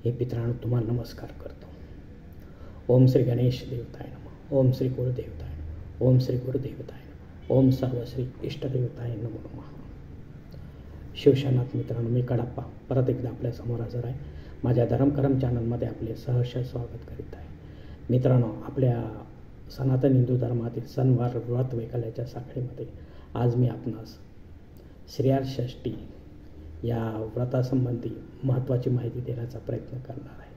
हे पितरांनो तुम्हाला नमस्कार करतो. ओम श्री गणेश देवताय नमः. ओम श्री गुरुदेवताय नमः. ओम श्री गुरुदेवताय नमः. ओम सर्वश्री इष्टदेवताय नमो नमः. शिवशनाथ मित्रांनो, मी कडाप्पा परत एकदा आपल्यासमोर हजर आहे. माझ्या धर्मकरम चॅनलमध्ये आपले सहर्ष स्वागत करीत आहे. मित्रांनो, आपल्या सनातन हिंदू धर्मातील सणवार व्रत वैकल्याच्या साखळीमध्ये आज मी आपणास श्रीयाळ षष्ठी या व्रतासंबंधी महत्त्वाची माहिती देण्याचा प्रयत्न करणार आहे.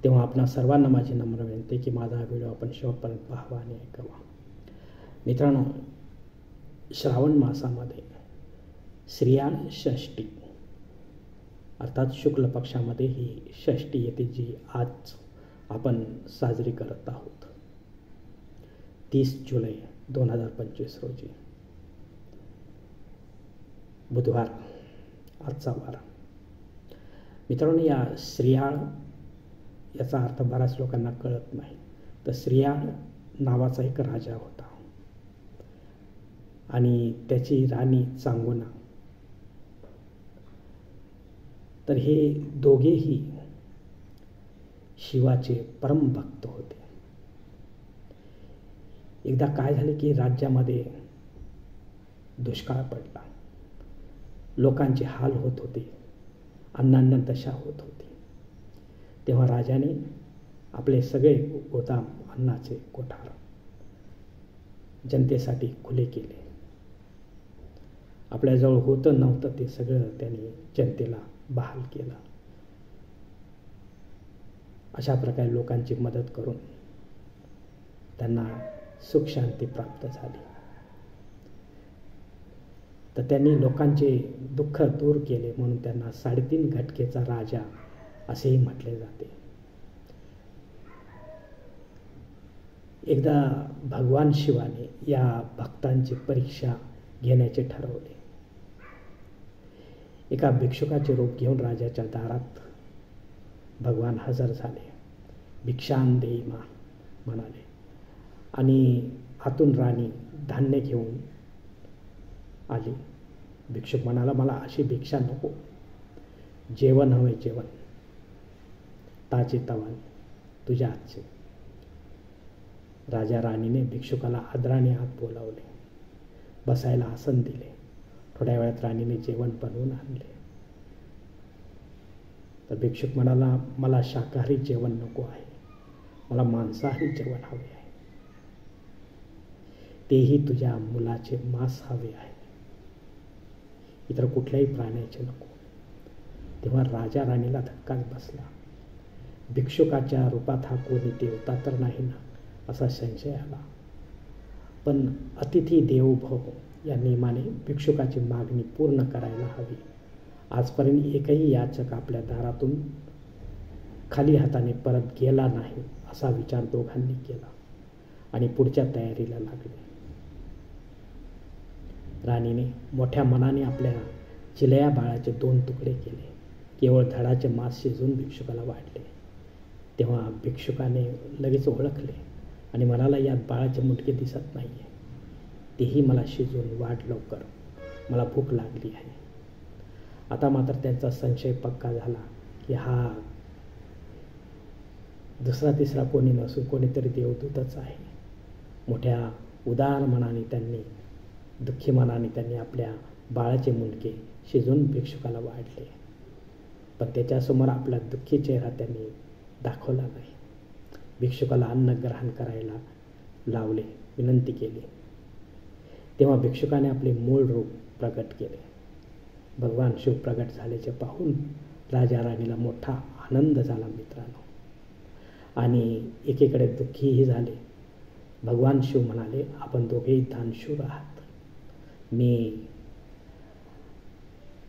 तेव्हा आपणा सर्वांना माझी नम्र विनंती की माझा हा व्हिडिओ आपण शेवटपर्यंत पाहावा आणि ऐकावा. मित्रांनो, श्रावण मासामध्ये श्रीयाळ षष्ठी अर्थात शुक्ल पक्षामध्ये ही षष्ठी येते, जी आज आपण साजरी करत आहोत. 30 जुलै 2025 रोजी बुधवार आजचा वार. मित्रांनो, या श्रीयाळ याचा अर्थ बऱ्याच लोकांना कळत नाही. तर श्रीयाळ नावाचा एक राजा होता आणि त्याची राणी चांगोना. तर हे दोघेही शिवाचे परम भक्त होते. एकदा काय झाले की राज्यामध्ये दुष्काळ पडला. लोकांचे हाल होत होते, अन्नान्न दशा होत होती. तेव्हा राजाने आपले सगळे गोदाम अन्नाचे कोठार जनतेसाठी खुले केले. आपल्याजवळ होतं नव्हतं ते सगळं त्यांनी जनतेला बहाल केलं. अशा प्रकारे लोकांची मदत करून त्यांना सुख शांती प्राप्त झाली. तर त्यांनी लोकांचे दुःख दूर केले म्हणून त्यांना 3.5 घटकेचा राजा असेही म्हटले जाते. एकदा भगवान शिवाने या भक्तांची परीक्षा घेण्याचे ठरवले. एका भिक्षुकाचे रूप घेऊन राजाच्या दारात भगवान हजर झाले. भिक्षां देई मा म्हणाले आणि आतून राणी धान्य घेऊन आली. भिक्षुक म्हणाला, मला अशी भिक्षा नको, जेवण हवे, जेवण ताजे तवाने तुझ्या हातचे. राजा राणीने भिक्षुकाला आदराने आत बोलावले, बसायला आसन दिले. थोड्या वेळात राणीने जेवण बनवून आणले. तर भिक्षुक म्हणाला, मला शाकाहारी जेवण नको आहे, मला मांसाहारी जेवण हवे आहे, तेही तुझ्या मुलाचे मांस हवे आहे, इतर कुठल्याही प्राण्याचे नको. तेव्हा राजा राणीला धक्काच बसला. भिक्षुकाच्या रूपात हा कोणी देवता तर नाही ना, असा संशय आला. पण अतिथी देवो भव या नियमाने भिक्षुकाची मागणी पूर्ण करायला हवी. आजपर्यंत एकही याचक आपल्या दारातून खाली हाताने परत गेला नाही, असा विचार दोघांनी केला आणि पुढच्या तयारीला लागले. राणीने मोठ्या मनाने आपल्या चिलया बाळाचे 2 तुकडे केले. केवळ धडाचे मांस शिजवून भिक्षुकाला वाढले. तेव्हा भिक्षुकाने लगेच ओळखले आणि म्हणाला, यात बाळाचे मुंडके दिसत नाही आहे, तेही मला शिजवून वाढ लवकर, मला भूक लागली आहे. आता मात्र त्यांचा संशय पक्का झाला की हा दुसरा तिसरा कोणी नसून कोणीतरी देवदूतच आहे. मोठ्या उदार मनाने दुःखी मनाने त्यांनी आपल्या बाळाचे मुंडके शिजवून भिक्षुकाला वाढले. पण त्याच्यासमोर आपला दुःखी चेहरा त्यांनी दाखवला नाही. भिक्षुकाला अन्न ग्रहण करायला लावले, विनंती केली. तेव्हा भिक्षुकाने आपले मूळ रूप प्रगट केले. भगवान शिव प्रगट झाल्याचे पाहून राजा राणीला मोठा आनंद झाला मित्रांनो, आणि एकीकडे दुःखीही झाले. भगवान शिव म्हणाले, आपण दोघेही दानशूर आहात, मी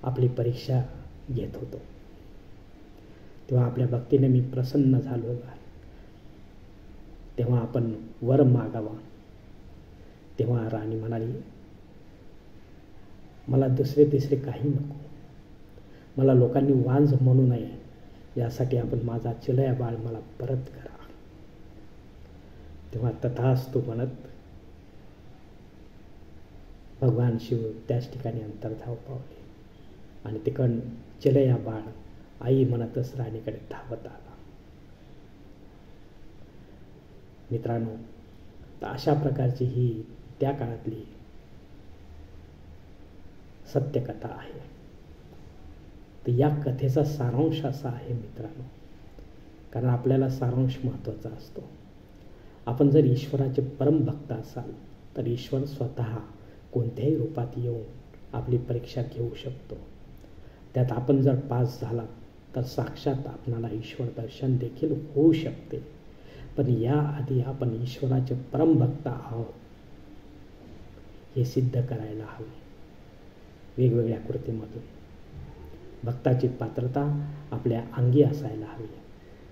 आपली परीक्षा घेत होतो, तेव्हा आपल्या भक्तीने मी प्रसन्न झालो आहे. तेव्हा आपण वर मागावा. तेव्हा राणी म्हणाली, मला दुसरे तिसरे काही नको, मला लोकांनी वांझ म्हणू नये, यासाठी आपण माझा चिलया बाळ मला परत करा. तेव्हा तथास्तु म्हणत भगवान शिव त्याच ठिकाणी अंतर्धाव पावले आणि तिकडून चिलया बाळ आई म्हणतच राणीकडे धावत आला. मित्रांनो, तर अशा प्रकारची ही त्या काळातली सत्यकथा आहे. तर या कथेचा सारांश असा आहे मित्रांनो, कारण आपल्याला सारांश महत्त्वाचा असतो. आपण जर ईश्वराचे परमभक्त असाल तर ईश्वर स्वतः कोणत्याही रूपात येऊन आपली परीक्षा घेऊ शकतो. त्यात आपण जर पास झालात तर साक्षात आपणाला ईश्वर दर्शन देखील होऊ शकते. पण याआधी आपण ईश्वराचे परमभक्त आहोत हे सिद्ध करायला हवे वेगवेगळ्या कृतीमधून. भक्ताची पात्रता आपल्या अंगी असायला हवी,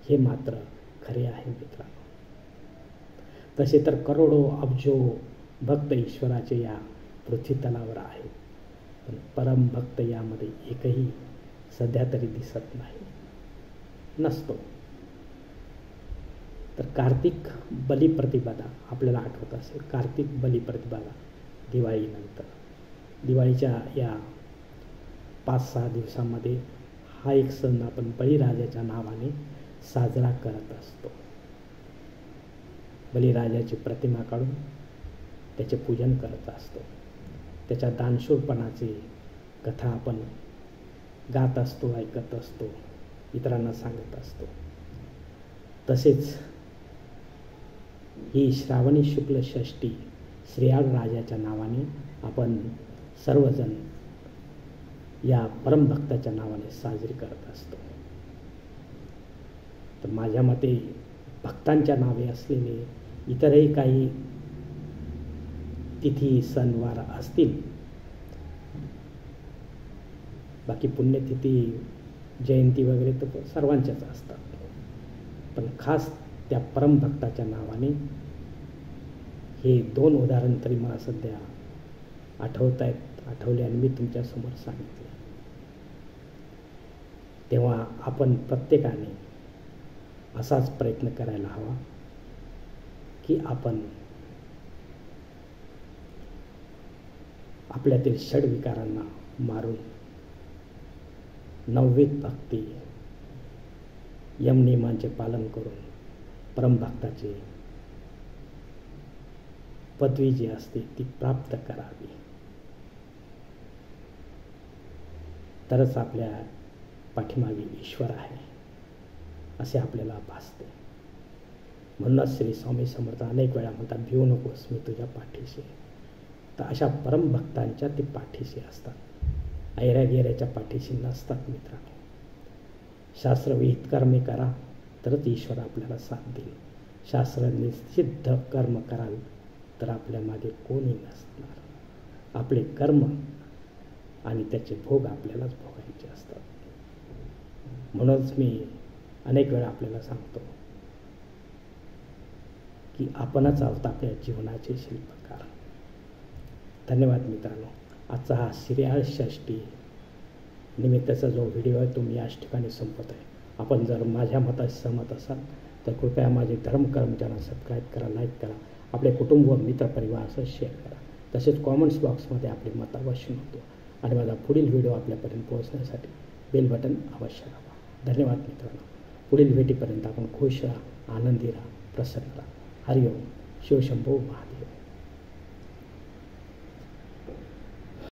हे मात्र खरे आहे मित्रांनो. तसे तर करोडो अब्जो भक्त ईश्वराचे या पृथ्वीतलावर आहेत, पण परमभक्त यामध्ये एकही सध्या तरी दिसत नाही, नसतो. तर कार्तिक बलिप्रतिपदा आपल्याला आठवत असेल. कार्तिक बलिप्रतिपदा दिवाळीनंतर, दिवाळीच्या या 5-6 दिवसामध्ये हा एक सण आपण बळीराजाच्या नावाने साजरा करत असतो. बळीराजाची प्रतिमा काढून त्याचे पूजन करत असतो. त्याच्या दानशूरपणाची कथा आपण गात असतो, ऐकत असतो, इतरांना सांगत असतो. तसेच ही श्रावणी शुक्ल षष्ठी श्रीयाळ राजाच्या नावाने आपण सर्वजण या परमभक्ताच्या नावाने साजरी करत असतो. तर माझ्या मते भक्तांच्या नावे असलेले इतरही काही तिथी सणवार असतील. बाकी पुण्यतिथी जयंती वगैरे तर सर्वांच्याच असतात, पण खास त्या परमभक्ताच्या नावाने हे 2 उदाहरण तरी मला सध्या आठवले आणि मी तुमच्यासमोर सांगितले. तेव्हा आपण प्रत्येकाने असाच प्रयत्न करायला हवा की आपण आपल्यातील षड्विकारांना मारून नववीत भक्ती यमनियमांचे पालन करून परमभक्ताची पदवी जी असते ती प्राप्त करावी, तरच आपल्या पाठीमागे ईश्वर आहे असे आपल्याला भासते. म्हणूनच श्री स्वामी समर्थ अनेक वेळा म्हणतात, भिवू नकोस, मी तुझ्या पाठीशी. तर अशा परमभक्तांच्या ते पाठीशी असतात, ऐऱ्यागेऱ्याच्या पाठीशी नसतात मित्रांनो. शास्त्रविहित कर्मे करा तरच ईश्वर आपल्याला साथ देईल. शास्त्र निषिद्ध कर्म कराल तर आपल्या मागे कोणी नसणार. आपले कर्म आणि त्याचे भोग आपल्यालाच भोगायचे असतात. म्हणूनच मी अनेक वेळा आपल्याला सांगतो की आपणच आहोत आपल्या जीवनाचे शिल्पकार. धन्यवाद मित्रांनो. आजचा हा श्रीयाळ षष्ठी निमित्ताचा जो व्हिडिओ आहे तो मी याच ठिकाणी संपत आहे. आपण जर माझ्या मताशी सहमत असाल तर कृपया माझे धर्मकर्म चॅनल सबस्क्राईब करा, लाईक करा, आपले कुटुंब व मित्रपरिवारासह शेअर करा. तसेच कॉमेंट्स बॉक्समध्ये आपले मत अवश्य नोंदवा आणि माझा पुढील व्हिडिओ आपल्यापर्यंत पोहोचण्यासाठी बेल बटन अवश्य दाबा. धन्यवाद मित्रांनो. पुढील भेटीपर्यंत आपण खुश राहा, आनंदी राहा, प्रसन्न राहा. हरिओम. शिवशंभो महादेव.